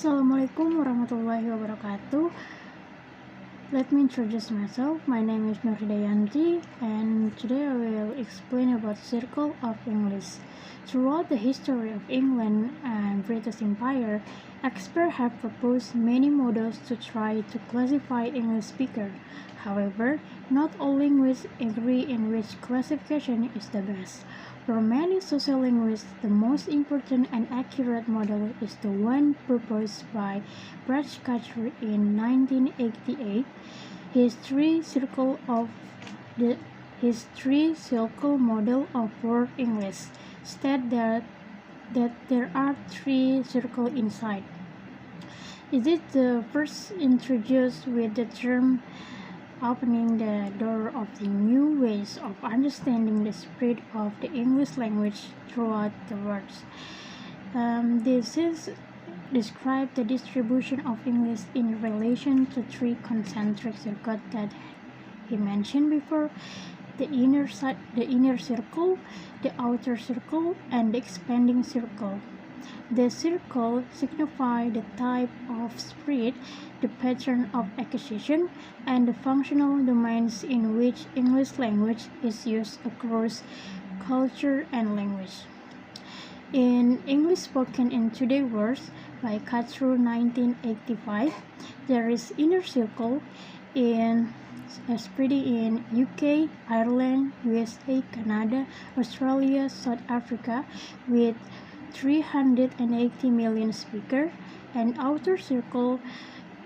Assalamualaikum warahmatullahi wabarakatuh. Let me introduce myself. My name is Nurhidayanti, and today I will explain about Circle of English. Throughout the history of England and British Empire, experts have proposed many models to try to classify English speakers. However, not all linguists agree in which classification is the best. For many sociolinguists, the most important and accurate model is the one proposed by Bradshaw in 1988. His three-circle model of word English states that there are three circles inside. It is the first introduced with the term opening the door of the new ways of understanding the spread of the English language throughout the world. This is describe the distribution of English in relation to three concentric circles that he mentioned before: the inner circle, the outer circle, and the expanding circle. The circle signifies the type of spread, the pattern of acquisition, and the functional domains in which English language is used across culture and language. In English Spoken in Today's World by Cathro 1985, there is inner circle spreading in UK, Ireland, USA, Canada, Australia, South Africa with 380 million speakers, and outer circle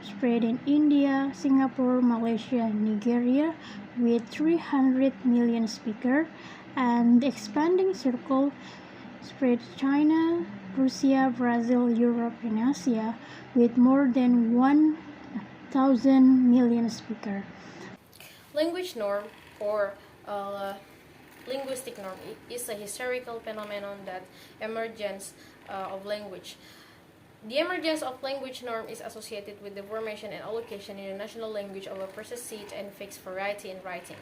spread in India, Singapore, Malaysia, and Nigeria with 300 million speakers, and the expanding circle spread China, Russia, Brazil, Europe, and Asia with more than 1,000 million speakers. Language norm or linguistic norm is a historical phenomenon that emergence of language. The emergence of language norm is associated with the formation and allocation in the national language of a preset and fixed variety in writing.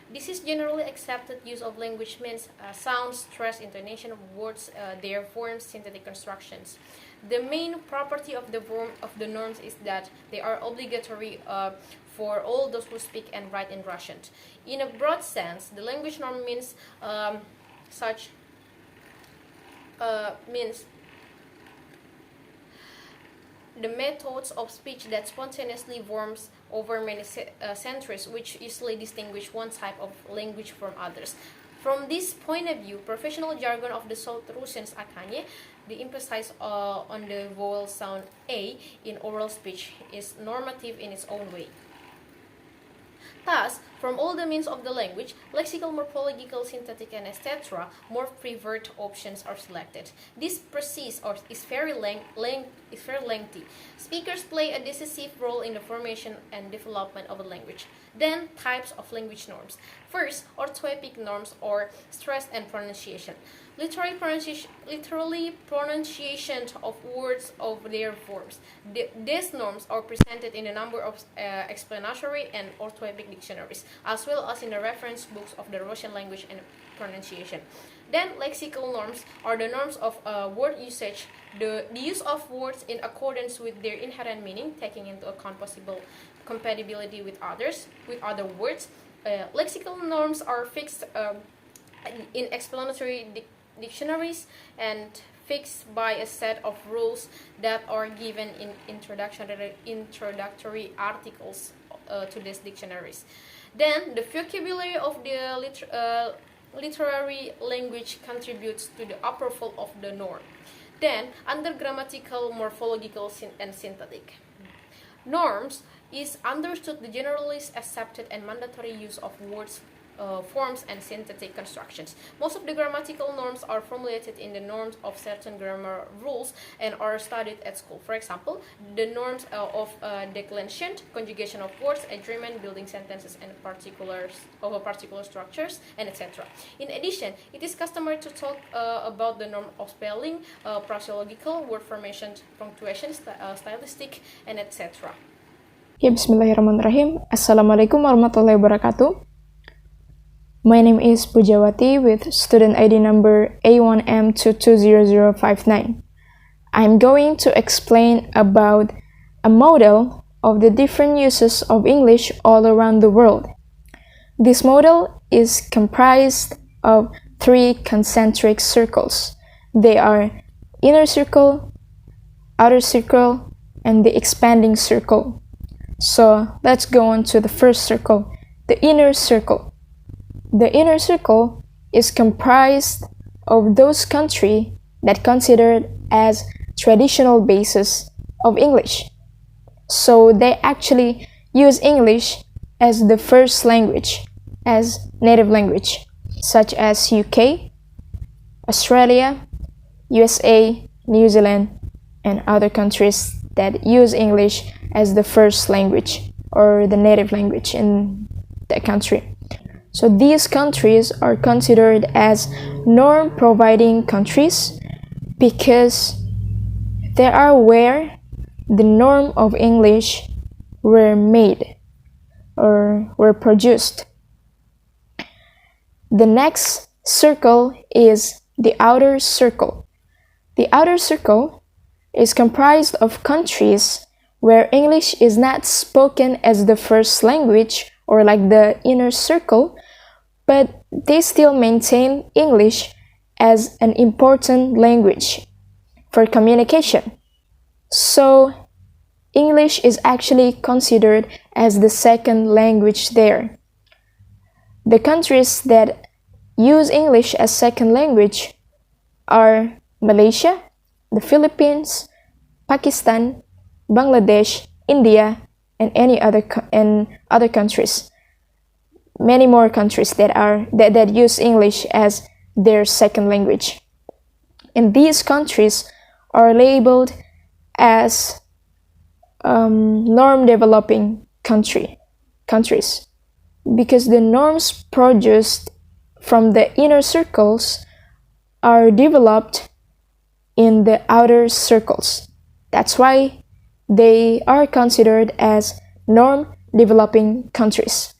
This is generally accepted use of language means sound, stress, intonation of words, their forms, synthetic constructions. The main property of the norms is that they are obligatory for all those who speak and write in Russian. In a broad sense, the language norm means the methods of speech that spontaneously forms over many centuries, which usually distinguish one type of language from others. From this point of view, professional jargon of the South Russians akanye, the emphasis on the vowel sound a in oral speech, is normative in its own way. Thus, from all the means of the language, lexical, morphological, synthetic, and etc., more preferred options are selected. This process is very lengthy. Speakers play a decisive role in the formation and development of a language. Then, types of language norms. First, orthoepic norms or stress and pronunciation. Literally pronunciation of words of their forms. These norms are presented in a number of explanatory and orthoepic dictionaries, as well as in the reference books of the Russian language and pronunciation. Then, lexical norms are the norms of word usage, the use of words in accordance with their inherent meaning, taking into account possible compatibility with other words. Lexical norms are fixed in explanatory dictionaries and fixed by a set of rules that are given in introductory articles to these dictionaries. Then, the vocabulary of the literary language contributes to the approval of the norm. Then, under grammatical, morphological, and synthetic. Norms is understood the generally accepted and mandatory use of words, forms, and synthetic constructions. Most of the grammatical norms are formulated in the norms of certain grammar rules and are studied at school. For example, the norms of declension, conjugation of words, agreement, building sentences, and particular structures, and etc. In addition, it is customary to talk about the norm of spelling, phraseological, word formation, punctuation, stylistic, and etc. Ya, bismillahirrahmanirrahim. Assalamualaikum warahmatullahi wabarakatuh. My name is Pujawati with student ID number A1M220059. I'm going to explain about a model of the different uses of English all around the world. This model is comprised of three concentric circles. They are inner circle, outer circle, and the expanding circle. So let's go on to the first circle, the inner circle. The inner circle is comprised of those countries that considered as traditional basis of English. So they actually use English as the first language, as native language, such as UK, Australia, USA, New Zealand, and other countries that use English as the first language or the native language in that country. So these countries are considered as norm-providing countries because they are where the norm of English were made or were produced. The next circle is the outer circle. The outer circle is comprised of countries where English is not spoken as the first language or like the inner circle, but they still maintain English as an important language for communication. So English is actually considered as the second language there. The countries that use English as second language are Malaysia, the Philippines, Pakistan, Bangladesh, India, and other countries. Many more countries that use English as their second language. And these countries are labeled as norm developing countries because the norms produced from the inner circles are developed in the outer circles. That's why they are considered as norm developing countries.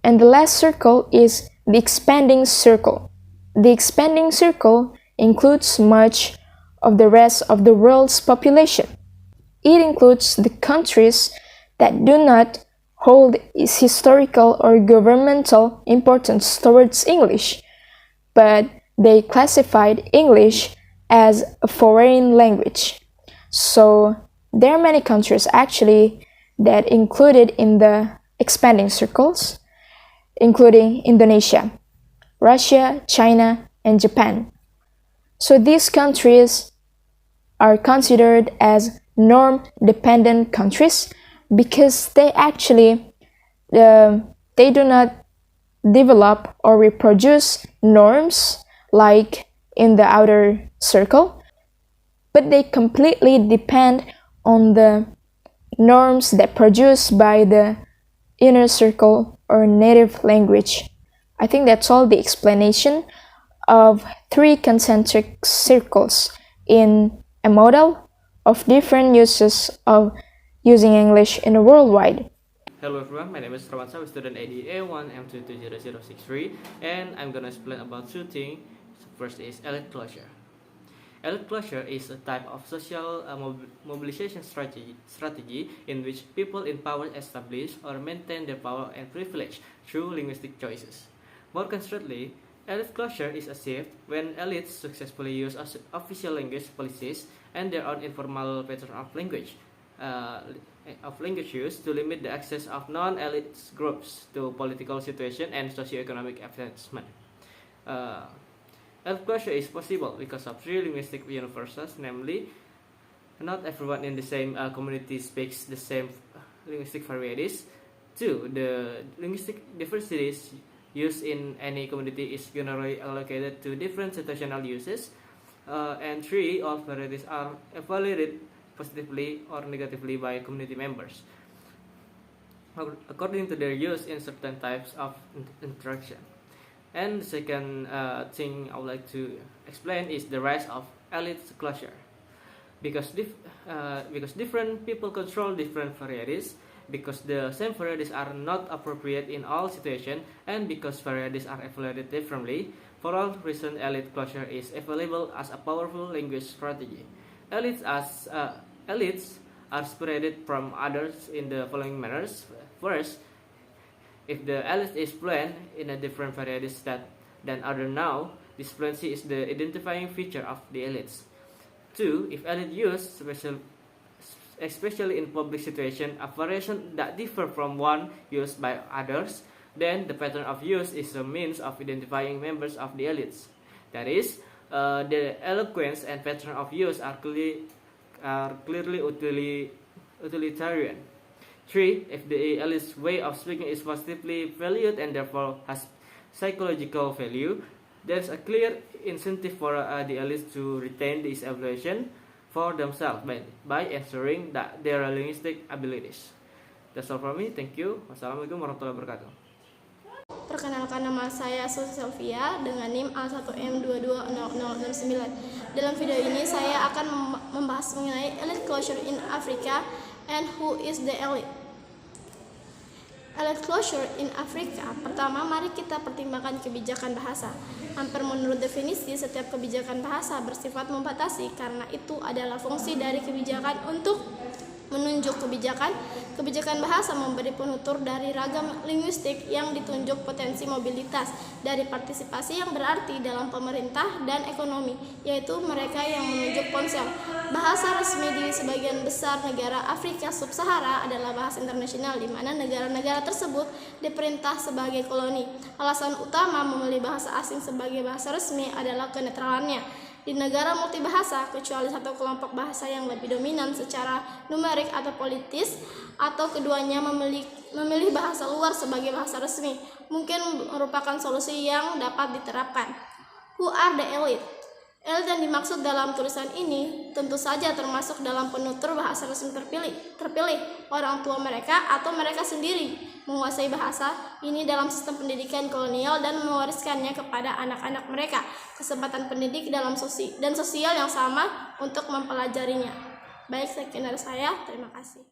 And the last circle is the expanding circle. The expanding circle includes much of the rest of the world's population. It includes the countries that do not hold its historical or governmental importance towards English, but they classified English as a foreign language. So there are many countries actually that included in the expanding circles, including Indonesia, Russia, China, and Japan. So these countries are considered as norm-dependent countries because they actually they do not develop or reproduce norms like in the outer circle, but they completely depend on the norms that produced by the inner circle or native language. I think that's all the explanation of three concentric circles in a model of different uses of using English in the worldwide. Hello everyone, my name is Rawansa, student ADA1 M220063, and I'm gonna explain about two things. First is elite closure. Elite closure is a type of social mobilization strategy in which people in power establish or maintain their power and privilege through linguistic choices. More concretely, elite closure is achieved when elites successfully use official language policies and their own informal pattern of language use to limit the access of non-elite groups to political situation and socio-economic advancement. Elite closure is possible because of three linguistic universals, namely, not everyone in the same community speaks the same linguistic varieties. 2. The linguistic diversities used in any community is generally allocated to different situational uses. And 3. All varieties are evaluated positively or negatively by community members according to their use in certain types of interaction. And the second thing I would like to explain is the rise of elite closure. Because different people control different varieties, because the same varieties are not appropriate in all situations, and because varieties are evaluated differently, for all reasons elite closure is available as a powerful language strategy. Elites are separated from others in the following manners. First, if the elite is fluent in a different varieties than other now, this fluency is the identifying feature of the elites. Two, if elite use especially in public situation, a variation that differ from one used by others, then the pattern of use is a means of identifying members of the elites. That is, the eloquence and pattern of use are clearly utilitarian. 3. If the elite's way of speaking is positively valued and therefore has psychological value, there is a clear incentive for the elites to retain this evaluation for themselves by ensuring that their linguistic abilities. That's all from me. Thank you. Wassalamualaikum warahmatullahi wabarakatuh. Perkenalkan, nama saya Susi Sylvia dengan NIM A1M220069. Dalam video ini saya akan membahas mengenai elite closure in Africa and who is the elite. Elite closure in Africa. Pertama, mari kita pertimbangkan kebijakan bahasa. Hampir menurut definisi, setiap kebijakan bahasa bersifat membatasi karena itu adalah fungsi dari kebijakan untuk menunjuk kebijakan. Kebijakan bahasa memberi penutur dari ragam linguistik yang ditunjuk potensi mobilitas dari partisipasi yang berarti dalam pemerintah dan ekonomi, yaitu mereka yang menunjuk ponsel. Bahasa resmi di sebagian besar negara Afrika Sub-Sahara adalah bahasa internasional, di mana negara-negara tersebut diperintah sebagai koloni. Alasan utama memilih bahasa asing sebagai bahasa resmi adalah kenetralannya. Di negara multibahasa, kecuali satu kelompok bahasa yang lebih dominan secara numerik atau politis, atau keduanya memilih bahasa luar sebagai bahasa resmi, mungkin merupakan solusi yang dapat diterapkan. Who are the elite? Elite yang dimaksud dalam tulisan ini tentu saja termasuk dalam penutur bahasa resmi terpilih orang tua mereka atau mereka sendiri menguasai bahasa ini dalam sistem pendidikan kolonial dan mewariskannya kepada anak-anak mereka kesempatan pendidik dalam sosial yang sama untuk mempelajarinya. Baik, sekian dari saya, terima kasih.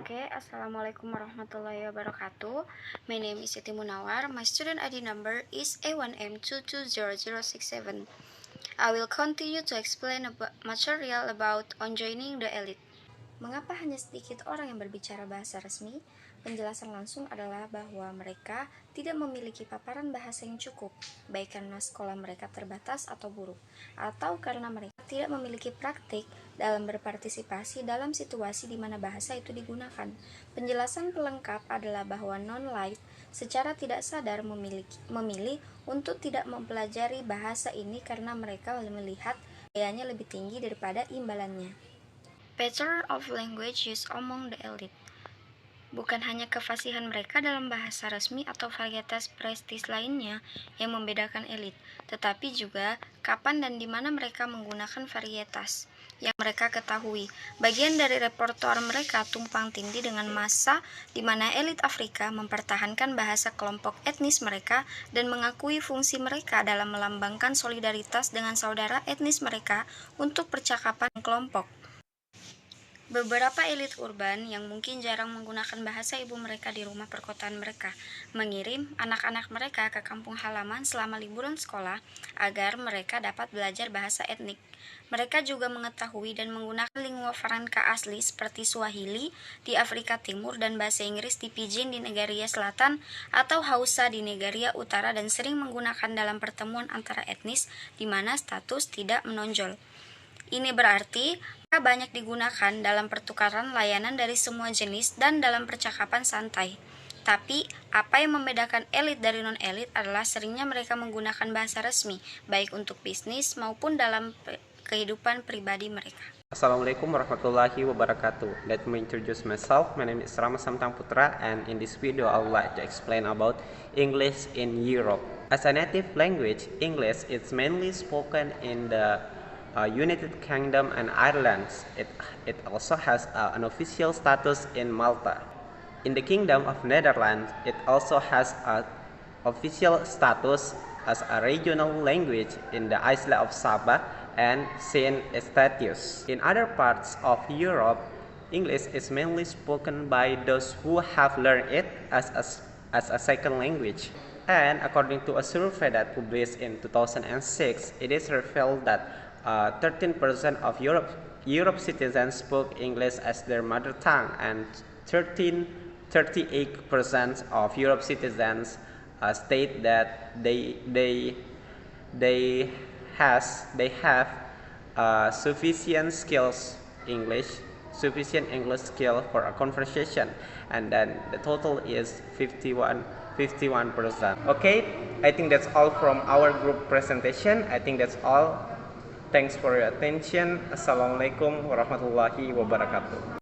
Okay, Assalamualaikum warahmatullahi wabarakatuh. My name is Siti Munawar. My student ID number is A1M220067. I will continue to explain material about on joining the elite. Mengapa hanya sedikit orang yang berbicara bahasa resmi? Penjelasan langsung adalah bahwa mereka tidak memiliki paparan bahasa yang cukup, baik karena sekolah mereka terbatas atau buruk, atau karena mereka tidak memiliki praktik dalam berpartisipasi dalam situasi di mana bahasa itu digunakan. Penjelasan pelengkap adalah bahwa non-light secara tidak sadar memilih untuk tidak mempelajari bahasa ini karena mereka melihat biayanya lebih tinggi daripada imbalannya. Pattern of language used among the elite. Bukan hanya kefasihan mereka dalam bahasa resmi atau varietas prestis lainnya yang membedakan elit, tetapi juga kapan dan di mana mereka menggunakan varietas yang mereka ketahui. Bagian dari repertoar mereka tumpang tindih dengan masa di mana elit Afrika mempertahankan bahasa kelompok etnis mereka dan mengakui fungsi mereka dalam melambangkan solidaritas dengan saudara etnis mereka untuk percakapan kelompok. Beberapa elit urban yang mungkin jarang menggunakan bahasa ibu mereka di rumah perkotaan mereka mengirim anak-anak mereka ke kampung halaman selama liburan sekolah agar mereka dapat belajar bahasa etnik. Mereka juga mengetahui dan menggunakan lingua franca asli seperti Swahili di Afrika Timur dan bahasa Inggris di Pidgin di Nigeria Selatan atau Hausa di Nigeria Utara dan sering menggunakan dalam pertemuan antara etnis di mana status tidak menonjol. Ini berarti mereka banyak digunakan dalam pertukaran layanan dari semua jenis dan dalam percakapan santai. Tapi, apa yang membedakan elit dari non-elit adalah seringnya mereka menggunakan bahasa resmi, baik untuk bisnis maupun dalam kehidupan pribadi mereka. Assalamualaikum warahmatullahi wabarakatuh. Let me introduce myself. My name is Rama Samtang Putra, and in this video I would like to explain about English in Europe. As a native language, English is mainly spoken in the United Kingdom and Ireland. It also has an official status in Malta. In the Kingdom of Netherlands, it also has an official status as a regional language in the island of Saba and Saint Eustatius. In other parts of Europe, English is mainly spoken by those who have learned it as a second language. And according to a survey that published in 2006, it is revealed that 13% of Europe citizens spoke English as their mother tongue, and 38% of Europe citizens state that they have sufficient English skill for a conversation, and then the total is 51%. Okay, I think that's all from our group presentation. I think that's all. Thanks for your attention. Assalamualaikum warahmatullahi wabarakatuh.